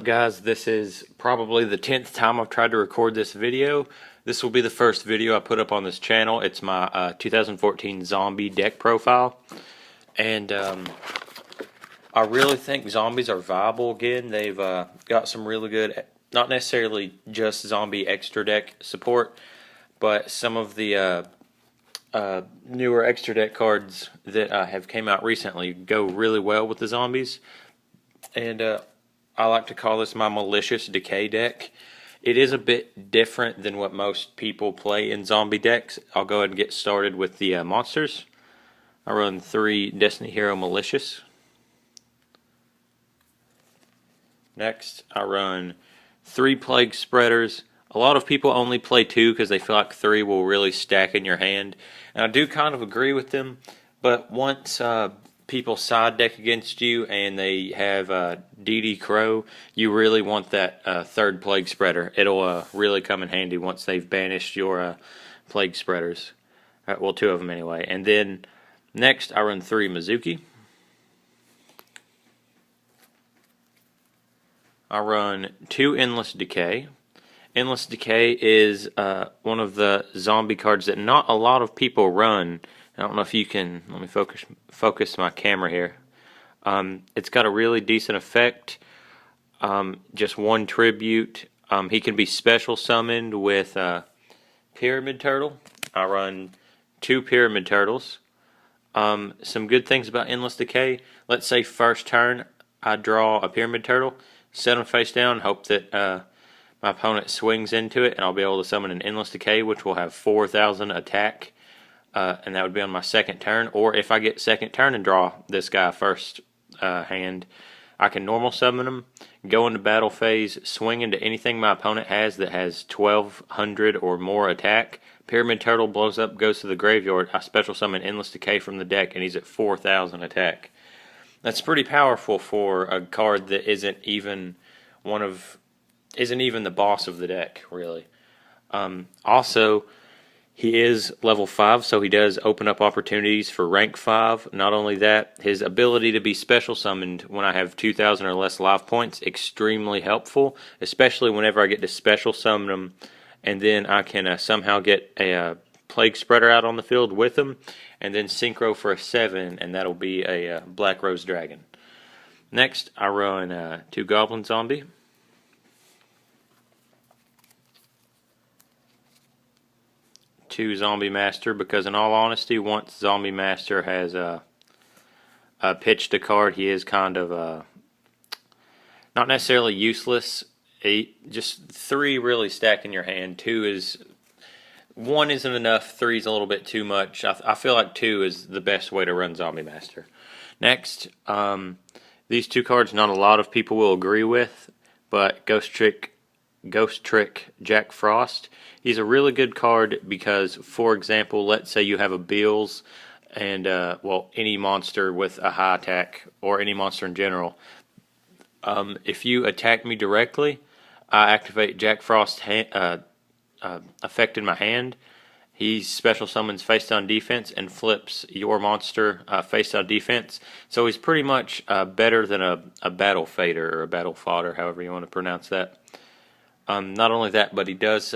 guys? This is probably the 10th time I've tried to record this video. This will be the first video I put up on this channel. It's my 2014 zombie deck profile. And I really think zombies are viable again. They've got some really good, not necessarily just zombie extra deck support, but some of the newer extra deck cards that have came out recently go really well with the zombies. And I like to call this my Malicious Decay deck. It is a bit different than what most people play in zombie decks. I'll go ahead and get started with the monsters. I run 3 Destiny Hero Malicious. Next, I run 3 Plague Spreaders. A lot of people only play 2 because they feel like 3 will really stack in your hand. And I do kind of agree with them, but once people side deck against you and they have DD Crow, you really want that 3rd Plague Spreader. It'll really come in handy once they've banished your Plague Spreaders. Well, 2 of them anyway. And then next I run 3 Mizuki. I run 2 Endless Decay. Endless Decay is one of the zombie cards that not a lot of people run. I don't know if you can, let me focus my camera here. It's got a really decent effect. Just 1 tribute. He can be special summoned with Pyramid Turtle. I run 2 Pyramid Turtles. Some good things about Endless Decay. Let's say first turn I draw a Pyramid Turtle, set him face down, hope that my opponent swings into it, and I'll be able to summon an Endless Decay, which will have 4,000 attack. And that would be on my second turn. Or if I get second turn and draw this guy first hand, I can normal summon him, go into battle phase, swing into anything my opponent has that has 1,200 or more attack. Pyramid Turtle blows up, goes to the graveyard. I special summon Endless Decay from the deck, and he's at 4,000 attack. That's pretty powerful for a card that isn't even the boss of the deck, really. Also, he is level 5, so he does open up opportunities for rank 5. Not only that, his ability to be special summoned when I have 2,000 or less life points, extremely helpful, especially whenever I get to special summon him, and then I can somehow get a Plague Spreader out on the field with him, and then Synchro for a 7, and that'll be a Black Rose Dragon. Next, I run 2 Goblin Zombie. 2 Zombie Master, because in all honesty, once Zombie Master has pitched a card, he is kind of not necessarily useless. Just 3 really stack in your hand. 1 isn't enough. 3 is a little bit too much. I feel like 2 is the best way to run Zombie Master. Next, these 2 cards not a lot of people will agree with, but Ghost Trick Jack Frost. He's a really good card because, for example, let's say you have a Beals and, any monster with a high attack, or any monster in general. If you attack me directly, I activate Jack Frost effect in my hand. He special summons face down defense and flips your monster face down defense. So he's pretty much better than a battle fader or a battle fodder, however you want to pronounce that. Not only that, but he does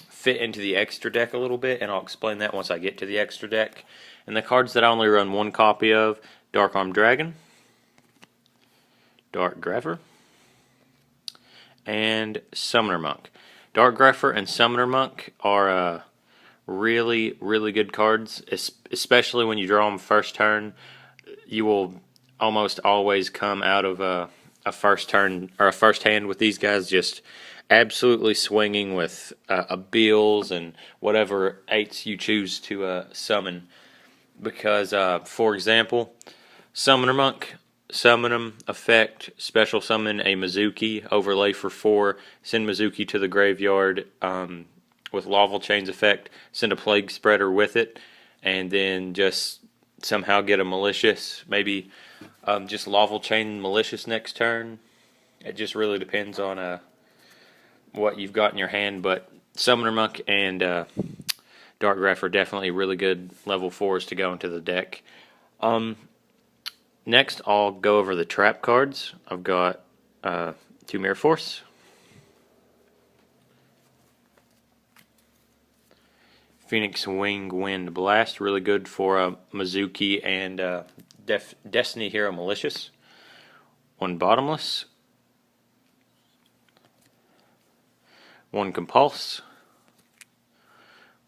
fit into the extra deck a little bit, and I'll explain that once I get to the extra deck. And the cards that I only run 1 copy of: Dark Armed Dragon, Dark Grepher, and Summoner Monk. Dark Grepher and Summoner Monk are really, really good cards, especially when you draw them first turn. You will almost always come out of a first turn or a first hand with these guys just absolutely swinging with Beals and whatever 8s you choose to summon. Because, for example, Summoner Monk, summon him, effect, special summon a Mizuki, overlay for 4, send Mizuki to the graveyard with Lawful Chains effect, send a Plague Spreader with it, and then just somehow get a Malicious, maybe just Lawful Chain Malicious next turn. It just really depends on what you've got in your hand, but Summoner Monk and Dark Greph are definitely really good level 4s to go into the deck. Next, I'll go over the trap cards. I've got 2 Mirror Force. Phoenix Wing Wind Blast, really good for Mizuki and Destiny Hero Malicious. 1 Bottomless. 1 Compulse.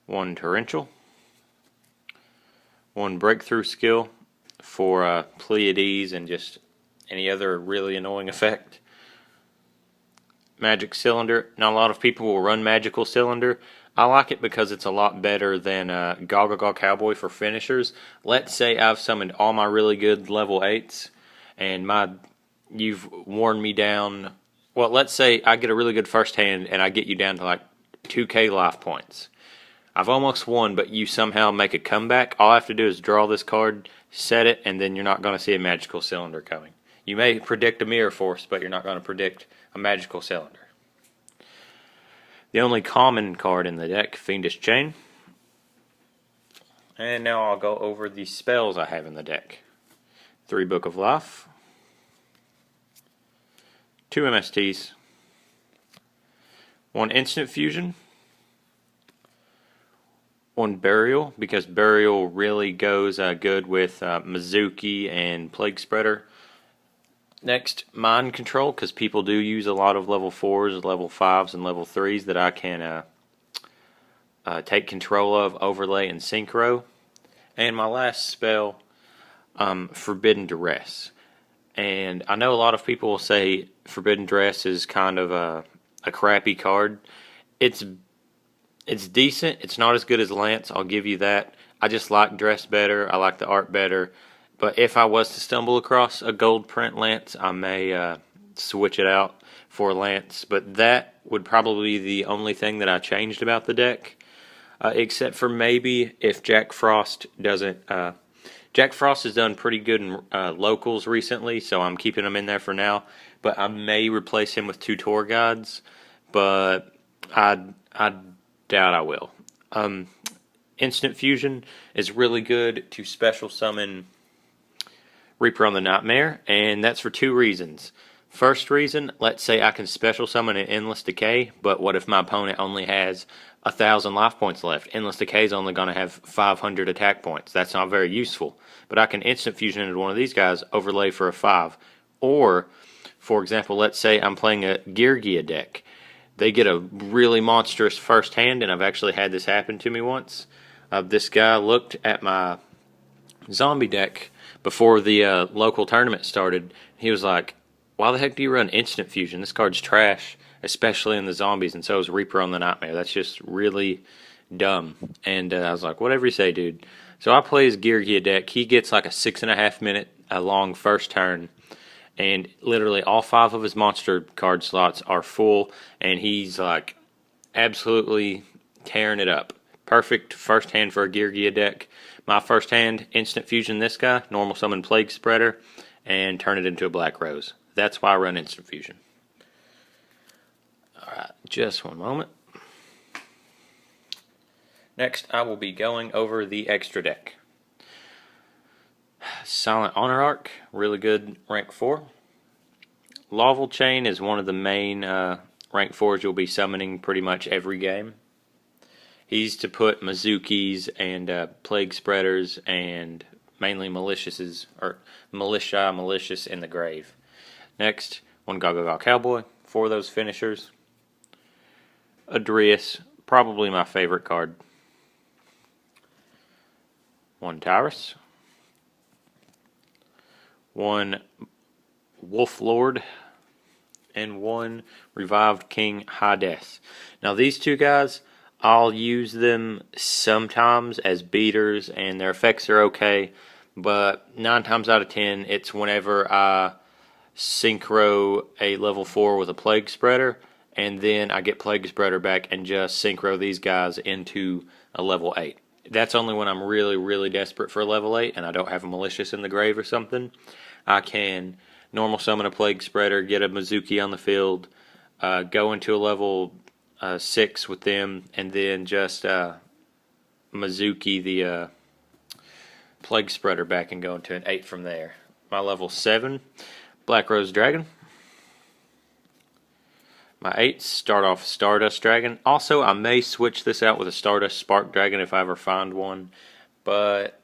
1 Torrential. 1 Breakthrough Skill for Pleiades and just any other really annoying effect. Magic Cylinder. Not a lot of people will run Magical Cylinder. I like it because it's a lot better than Gaga Cowboy for finishers. Let's say I've summoned all my really good level 8s and you've worn me down. Well, let's say I get a really good first hand and I get you down to like 2k life points. I've almost won, but you somehow make a comeback. All I have to do is draw this card, set it, and then you're not going to see a Magical Cylinder coming. You may predict a Mirror Force, but you're not going to predict a Magical Cylinder. The only common card in the deck, Fiendish Chain. And now I'll go over the spells I have in the deck. 3 Book of Life. 2 MSTs. 1 Instant Fusion. 1 Burial, because Burial really goes good with Mizuki and Plague Spreader. Next, Mind Control, because people do use a lot of level 4s, level 5s, and level 3s that I can take control of, overlay, and synchro. And my last spell, Forbidden Duress. And I know a lot of people will say Forbidden Duress is kind of a crappy card. It's decent. It's not as good as Lance, I'll give you that. I just like Dress better. I like the art better. But if I was to stumble across a gold print Lance, I may switch it out for Lance. But that would probably be the only thing that I changed about the deck. Except for maybe if Jack Frost doesn't... Jack Frost has done pretty good in locals recently, so I'm keeping him in there for now. But I may replace him with 2 tour guides. But I doubt I will. Instant Fusion is really good to special summon Reaper on the Nightmare, and that's for 2 reasons. First reason, let's say I can special summon an Endless Decay, but what if my opponent only has 1,000 life points left? Endless Decay is only going to have 500 attack points. That's not very useful. But I can Instant Fusion into one of these guys, overlay for a 5. Or, for example, let's say I'm playing a Geargia deck. They get a really monstrous first hand, and I've actually had this happen to me once. This guy looked at my zombie deck before the local tournament started. He was like, why the heck do you run Instant Fusion? This card's trash, especially in the zombies, and so is Reaper on the Nightmare. That's just really dumb. And I was like, whatever you say, dude. So I play his Geargia deck. He gets like a 6.5 minute long first turn, and literally all 5 of his monster card slots are full, and he's like absolutely tearing it up. Perfect first hand for a Geargia deck. My first hand, Instant Fusion this guy, normal summon Plague Spreader, and turn it into a Black Rose. That's why I run Instant Fusion. Alright, just one moment. Next, I will be going over the extra deck. Silent Honor Arc, really good rank 4. Lawful Chain is one of the main rank 4s you'll be summoning pretty much every game. He's to put Mizuki's and Plague Spreaders and mainly Malicious in the grave. Next, 1 Gaga Cowboy, 4 of those finishers. Adrius, probably my favorite card. 1 Tyrus. 1 Wolf Lord. And 1 Revived King Hades. Now these 2 guys, I'll use them sometimes as beaters, and their effects are okay, but 9 times out of 10, it's whenever I synchro a level 4 with a Plague Spreader, and then I get Plague Spreader back and just synchro these guys into a level 8. That's only when I'm really, really desperate for a level 8, and I don't have a Malicious in the grave or something. I can normal summon a Plague Spreader, get a Mizuki on the field, go into a level 6 with them, and then just Mizuki the Plague Spreader back and go into an 8 from there. My level 7, Black Rose Dragon. My 8s start off Stardust Dragon. Also, I may switch this out with a Stardust Spark Dragon if I ever find one, but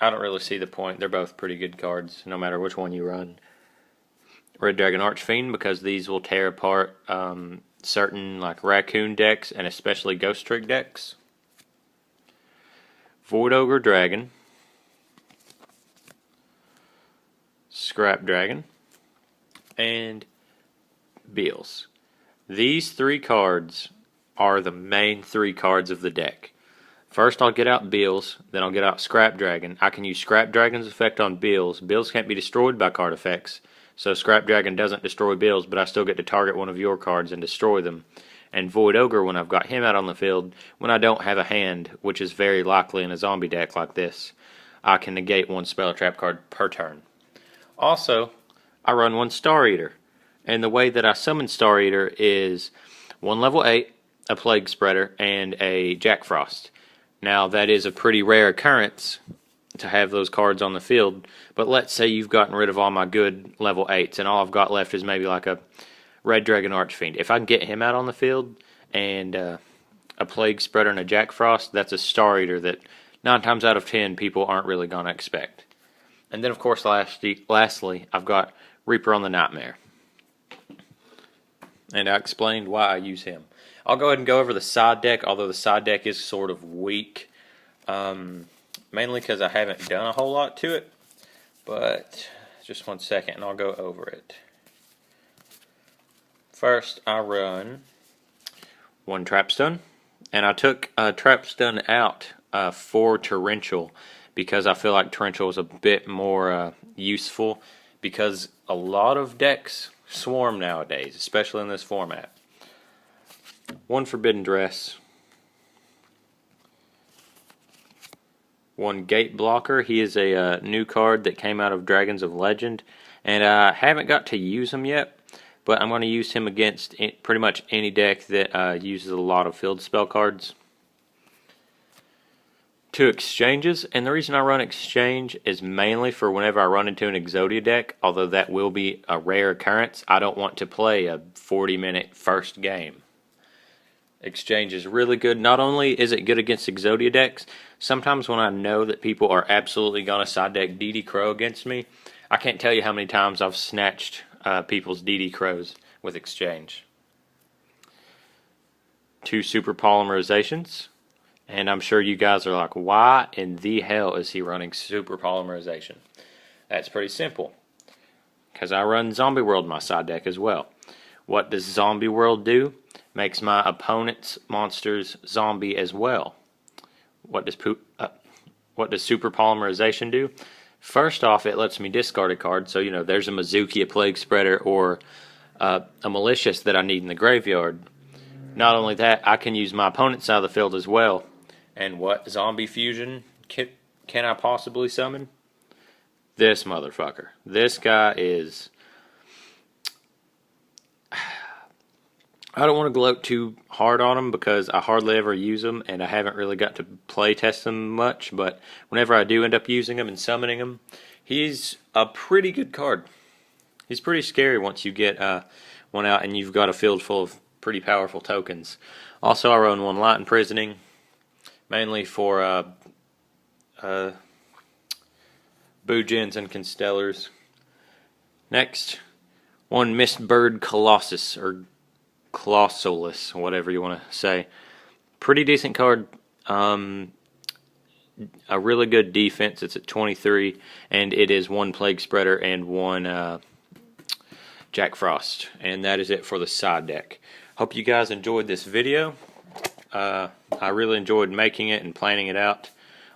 I don't really see the point. They're both pretty good cards, no matter which one you run. Red Dragon Archfiend, because these will tear apart certain like Raccoon decks and especially Ghost Trick decks. Void Ogre Dragon. Scrap Dragon. And Beals. These 3 cards are the main 3 cards of the deck. First I'll get out Beals, then I'll get out Scrap Dragon. I can use Scrap Dragon's effect on Beals. Beals can't be destroyed by card effects, so Scrap Dragon doesn't destroy Beals, but I still get to target one of your cards and destroy them. And Void Ogre, when I've got him out on the field, when I don't have a hand, which is very likely in a zombie deck like this, I can negate 1 spell trap card per turn. Also, I run 1 Star Eater, and the way that I summon Star Eater is 1 level 8, a Plague Spreader, and a Jack Frost. Now, that is a pretty rare occurrence to have those cards on the field, but let's say you've gotten rid of all my good level 8s, and all I've got left is maybe like a Red Dragon Archfiend. If I can get him out on the field, and a Plague Spreader and a Jack Frost, that's a Star Eater that 9 times out of 10 people aren't really going to expect. And then, of course, lastly, I've got Reaper on the Nightmare. And I explained why I use him. I'll go ahead and go over the side deck, although the side deck is sort of weak. Mainly because I haven't done a whole lot to it. But just 1 second and I'll go over it. First, I run 1 Trapstun. And I took Trapstun out for Torrential because I feel like Torrential is a bit more useful because a lot of decks swarm nowadays, especially in this format. 1 Forbidden Dress. 1 Gate Blocker. He is a new card that came out of Dragons of Legend, and I haven't got to use him yet, but I'm going to use him against pretty much any deck that uses a lot of field spell cards. 2 Exchanges, and the reason I run Exchange is mainly for whenever I run into an Exodia deck, although that will be a rare occurrence. I don't want to play a 40-minute first game. Exchange is really good. Not only is it good against Exodia decks, sometimes when I know that people are absolutely going to side deck DD Crow against me, I can't tell you how many times I've snatched people's DD Crows with Exchange. 2 Super Polymerizations. And I'm sure you guys are like, why in the hell is he running Super Polymerization? That's pretty simple. Because I run Zombie World in my side deck as well. What does Zombie World do? Makes my opponent's monsters zombie as well. What does Super Polymerization do? First off, it lets me discard a card. So, you know, there's a Mizuki, a Plague Spreader, or a Malicious that I need in the graveyard. Not only that, I can use my opponent's side of the field as well. And what zombie fusion can I possibly summon? This motherfucker. This guy is... I don't want to gloat too hard on him because I hardly ever use him and I haven't really got to play test him much, but whenever I do end up using him and summoning him, he's a pretty good card. He's pretty scary once you get one out and you've got a field full of pretty powerful tokens. Also, I run 1 Light Imprisoning, mainly for Boojins and Constellars. Next, 1 Mistbird Colossus, or Colossalus, whatever you want to say. Pretty decent card. A really good defense. It's at 23, and it is 1 Plague Spreader and 1 Jack Frost. And that is it for the side deck. Hope you guys enjoyed this video. I really enjoyed making it and planning it out,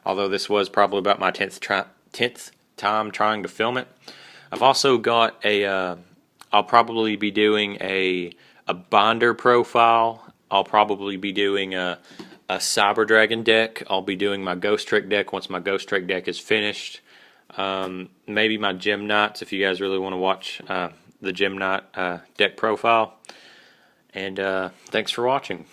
although this was probably about my 10th time trying to film it. I've also got a, I'll probably be doing a binder profile. I'll probably be doing a Cyber Dragon deck. I'll be doing my Ghost Trick deck once my Ghost Trick deck is finished. Maybe my Gem Knights if you guys really want to watch the Gem Knight deck profile. And thanks for watching.